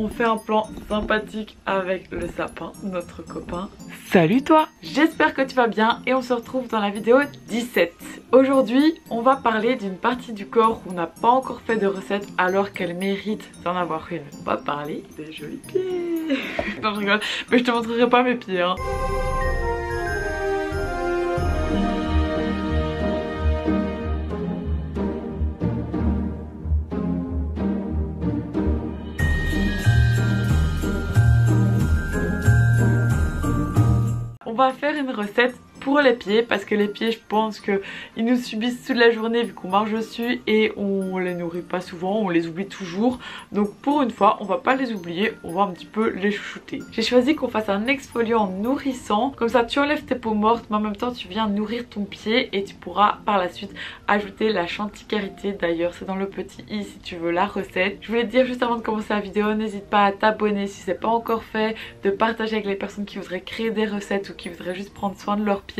on fait un plan sympathique avec le sapin, notre copain. Salut toi! J'espère que tu vas bien et on se retrouve dans la vidéo 17. Aujourd'hui, on va parler d'une partie du corps où on n'a pas encore fait de recette alors qu'elle mérite d'en avoir une. On va parler des jolis pieds. Non, je rigole, mais je te montrerai pas mes pieds, hein. On va faire une recette pour les pieds parce que les pieds, je pense qu'ils nous subissent toute la journée vu qu'on marche dessus et on les nourrit pas souvent, on les oublie toujours. Donc pour une fois, on va pas les oublier, on va un petit peu les chouchouter. J'ai choisi qu'on fasse un exfoliant nourrissant, comme ça tu enlèves tes peaux mortes mais en même temps tu viens nourrir ton pied et tu pourras par la suite ajouter la chanticarité. D'ailleurs c'est dans le petit i si tu veux la recette. Je voulais te dire juste avant de commencer la vidéo, n'hésite pas à t'abonner si c'est pas encore fait, de partager avec les personnes qui voudraient créer des recettes ou qui voudraient juste prendre soin de leurs pieds.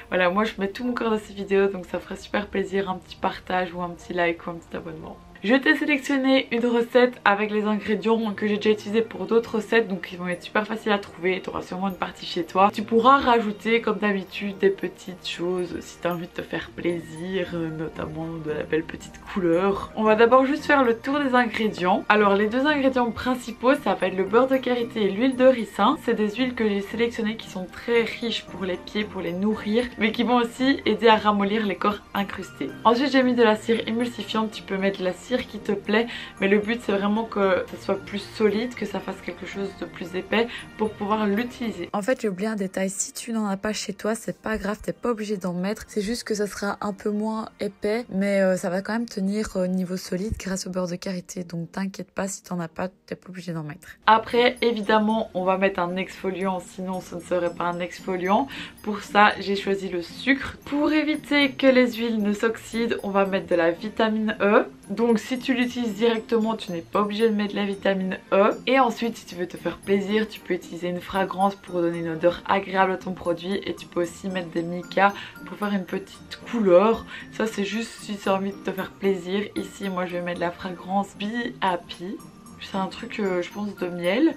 Voilà, moi je mets tout mon cœur dans ces vidéos donc ça ferait super plaisir un petit partage ou un petit like ou un petit abonnement. Je t'ai sélectionné une recette avec les ingrédients que j'ai déjà utilisés pour d'autres recettes, donc ils vont être super faciles à trouver, tu auras sûrement une partie chez toi. Tu pourras rajouter comme d'habitude des petites choses si tu as envie de te faire plaisir, notamment de la belle petite couleur. On va d'abord juste faire le tour des ingrédients. Alors les deux ingrédients principaux, ça va être le beurre de karité et l'huile de ricin. C'est des huiles que j'ai sélectionnées qui sont très riches pour les pieds, pour les nourrir, mais qui vont aussi aider à ramollir les corps incrustés. Ensuite j'ai mis de la cire émulsifiante, tu peux mettre de la cire qui te plaît, mais le but c'est vraiment que ça soit plus solide, que ça fasse quelque chose de plus épais pour pouvoir l'utiliser. En fait j'ai oublié un détail, si tu n'en as pas chez toi c'est pas grave, t'es pas obligé d'en mettre, c'est juste que ça sera un peu moins épais mais ça va quand même tenir au niveau solide grâce au beurre de karité, donc t'inquiète pas, si t'en as pas t'es pas obligé d'en mettre. Après évidemment on va mettre un exfoliant, sinon ce ne serait pas un exfoliant. Pour ça j'ai choisi le sucre. Pour éviter que les huiles ne s'oxydent, on va mettre de la vitamine E. Donc si tu l'utilises directement, tu n'es pas obligé de mettre la vitamine E. Et ensuite si tu veux te faire plaisir, tu peux utiliser une fragrance pour donner une odeur agréable à ton produit. Et tu peux aussi mettre des micas pour faire une petite couleur. Ça c'est juste si tu as envie de te faire plaisir. Ici moi je vais mettre la fragrance Be Happy. C'est un truc je pense de miel.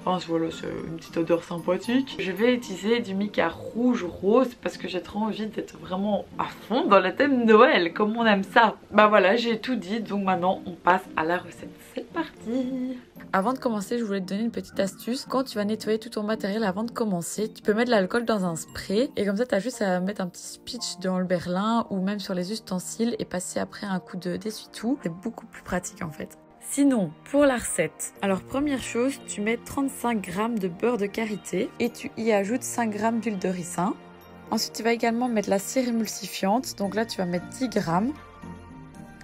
Enfin voilà, c'est une petite odeur sympathique. Je vais utiliser du mica rouge rose parce que j'ai trop envie d'être vraiment à fond dans le thème Noël comme on aime ça. Bah voilà, j'ai tout dit, donc maintenant on passe à la recette. C'est parti. Avant de commencer, je voulais te donner une petite astuce. Quand tu vas nettoyer tout ton matériel avant de commencer, tu peux mettre de l'alcool dans un spray et comme ça tu as juste à mettre un petit spitch dans le berlin ou même sur les ustensiles et passer après un coup d'essuie-tout. C'est beaucoup plus pratique en fait. Sinon, pour la recette, alors première chose, tu mets 35 g de beurre de karité et tu y ajoutes 5 g d'huile de ricin. Ensuite, tu vas également mettre la cire émulsifiante, donc là tu vas mettre 10 g.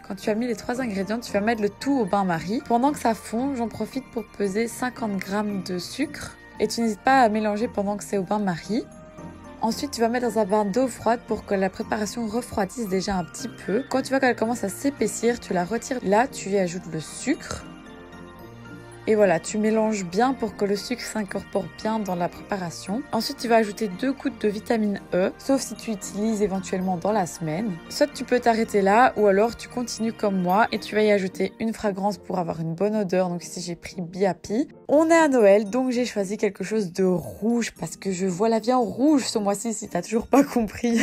Quand tu as mis les 3 ingrédients, tu vas mettre le tout au bain-marie. Pendant que ça fond, j'en profite pour peser 50 g de sucre et tu n'hésites pas à mélanger pendant que c'est au bain-marie. Ensuite, tu vas mettre dans un bain d'eau froide pour que la préparation refroidisse déjà un petit peu. Quand tu vois qu'elle commence à s'épaissir, tu la retires. Là, tu y ajoutes le sucre. Et voilà, tu mélanges bien pour que le sucre s'incorpore bien dans la préparation. Ensuite, tu vas ajouter 2 gouttes de vitamine E, sauf si tu utilises éventuellement dans la semaine. Soit tu peux t'arrêter là, ou alors tu continues comme moi et tu vas y ajouter une fragrance pour avoir une bonne odeur. Donc ici, j'ai pris Be Happy. On est à Noël, donc j'ai choisi quelque chose de rouge parce que je vois la vie en rouge ce mois-ci si t'as toujours pas compris.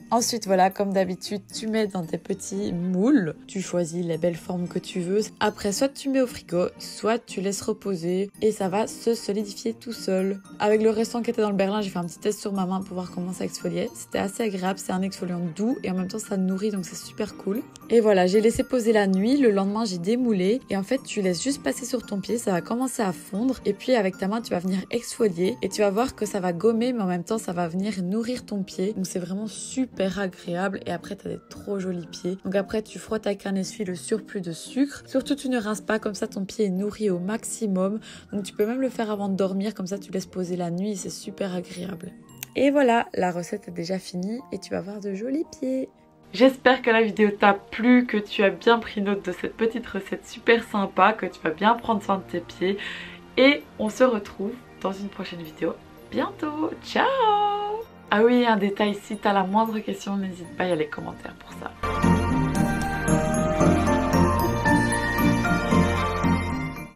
Ensuite, voilà, comme d'habitude, tu mets dans des petits moules. Tu choisis les belles formes que tu veux. Après, soit tu mets au frigo, soit tu laisses reposer et ça va se solidifier tout seul. Avec le restant qui était dans le berlin, j'ai fait un petit test sur ma main pour voir comment ça exfoliait. C'était assez agréable, c'est un exfoliant doux et en même temps ça nourrit, donc c'est super cool. Et voilà, j'ai laissé poser la nuit. Le lendemain, j'ai démoulé et en fait, tu laisses juste passer sur ton pied, ça va commencer à fondre et puis avec ta main, tu vas venir exfolier et tu vas voir que ça va gommer, mais en même temps, ça va venir nourrir ton pied. Donc c'est vraiment super agréable et après t'as des trop jolis pieds. Donc après tu frottes avec un essuie le surplus de sucre. Surtout tu ne rinces pas, comme ça ton pied est nourri au maximum. Donc tu peux même le faire avant de dormir, comme ça tu laisses poser la nuit et c'est super agréable. Et voilà, la recette est déjà finie et tu vas avoir de jolis pieds. J'espère que la vidéo t'a plu, que tu as bien pris note de cette petite recette super sympa, que tu vas bien prendre soin de tes pieds et on se retrouve dans une prochaine vidéo bientôt. Ciao! Ah oui, un détail, si t'as la moindre question, n'hésite pas, il y a les commentaires pour ça.